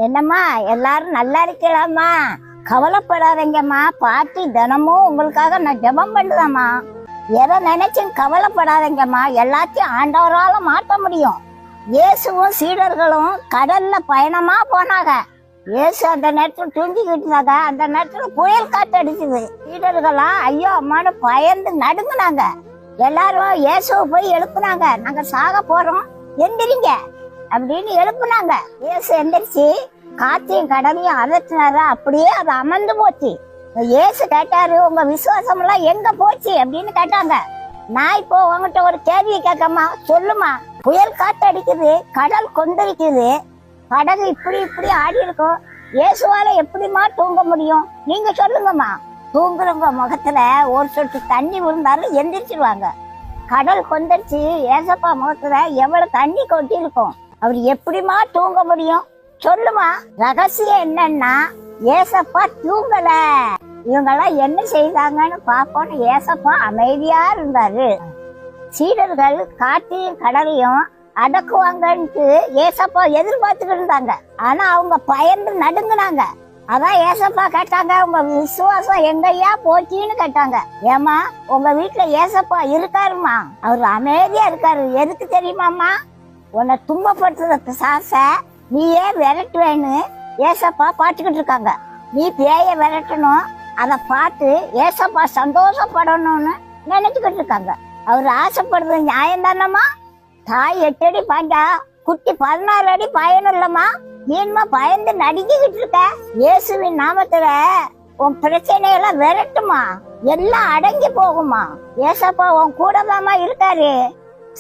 என்னம்மா எல்லாரும் நல்லா இருக்கலாமா? கவலைப்படாதீங்கம்மா. பாட்டி தினமும் உங்களுக்காக நான் ஜெபம் பண்ணுதம்மா. எதை நினைச்சும் கவலைப்படாதீங்கம்மா. எல்லாத்தையும் ஆண்டவரால மாற்ற முடியும். இயேசுவும் சீடர்களும் கடல்ல பயணமா போனாங்க. இயேசு அந்த நேரத்துல தூங்கிக்கிட்டு இருந்தாங்க. அந்த நேரத்துல புயல் காத்து அடிச்சுது. சீடர்களாம் ஐயோ அம்மானு பயந்து நடுங்குனாங்க. எல்லாரும் இயேசுவை போய் எழுப்புனாங்க. நாங்க சாக போறோம், எந்திரிங்க அப்படின்னு எழுப்புனாங்க. இயேசு எந்திரிச்சு காத்தையும் கடலையும் அதட்டினாரு. அப்படியே அது அமர்ந்து போச்சு. இயேசு கேட்டாரு, உங்க விசுவாசம் எல்லாம் எங்க போச்சு அப்படின்னு கேட்டாங்க. நான் இப்போ உங்ககிட்ட ஒரு கேள்வி கேட்கமா, சொல்லுமா. புயல் காத்து அடிக்குது, கடல் கொந்தளிக்குது, படகு இப்படி இப்படி ஆடி இருக்கும். இயேசுவால எப்படிமா தூங்க முடியும்? நீங்க சொல்லுங்கம்மா. தூங்குறவங்க முகத்துல ஒரு சொட்டு தண்ணி விழுந்தாலும் எந்திரிச்சிருவாங்க. கடல் கொந்தளிச்சு ஏசப்பா முகத்துல எவ்வளவு தண்ணி கொட்டி இருக்கும். அவர் எப்படிமா தூங்க முடியும்? சொல்லுமா. ரகசியம் என்னன்னா, ஏசப்பா தூங்கல. இவங்கெல்லாம் என்ன செய்தாங்கன்னு பாப்போன்னு ஏசப்பா அமைதியா இருந்தாரு. சீடர்கள் காற்றையும் கடலையும் அடக்குவாங்கன்ட்டு ஏசப்பா எதிர்பார்த்துக்கிட்டு இருந்தாங்க. ஆனா அவங்க பயந்து நடுங்குனாங்க. அதான் ஏசப்பா கேட்டாங்க, உங்க விசுவாசம் எங்கய்யா போச்சின்னு கேட்டாங்க. ஏமா, உங்க வீட்டுல ஏசப்பா இருக்காருமா. அவர் அமைதியா இருக்காரு. எதுக்கு தெரியுமாமா? உன்னை துன்பப்படுத்துறதுக்கு சாச நீயே விரட்டுவேன்னு ஏசப்பா பாத்துக்கிட்டு இருக்காங்க. நீ பேய விரட்டணும், அதை பார்த்து ஏசப்பா சந்தோஷப்படணும்னு நினைச்சுக்கிட்டு இருக்காங்க. அவர் ஆசைப்படுறது நியாயம் தானம்மா? தாய் 8 அடி பாய்ந்தா குட்டி 16 அடி பாயணும் இல்லம்மா? நீமா பயந்து நடுங்கிக்கிட்டு இருக்க. இயேசுவின் நாமத்துல உன் பிரச்சனையெல்லாம் விரட்டுமா, எல்லாம் அடங்கி போகுமா. ஏசப்பா உன் கூட தாமா இருக்காரு.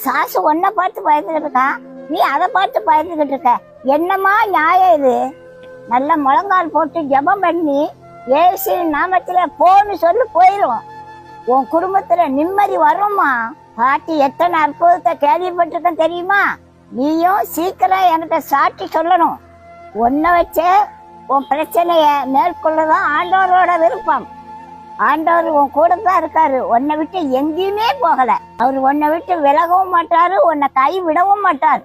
சாசு ஒன்ன பார்த்து பயந்துகிட்டு இருக்கான், நீ அதை பார்த்து பயந்துகிட்டு இருக்க. என்னமா நியாயம் இது? நல்ல முழங்கால் போட்டு ஜெபம் பண்ணி இயேசுவின் நாமத்துல போன்னு சொல்லி போயிரும். உன் குடும்பத்துல நிம்மதி வருமா? பாட்டி எத்தனை அற்புதத்தை கேள்விப்பட்டிருக்கேன் தெரியுமா? நீயும் சீக்கிரம் என்கிட்ட சாட்சி சொல்லணும். உன்னை வச்சு உன் பிரச்சனைய மேற்கொள்ளதான் ஆண்டவரோட விருப்பம். ஆண்டவர் உன் கூட தான் இருக்காரு. உன்னை விட்டு எங்கேயுமே போகல. அவர் உன்னை விட்டு விலகவும் மாட்டாரு, உன்னை கை விடவும் மாட்டார்.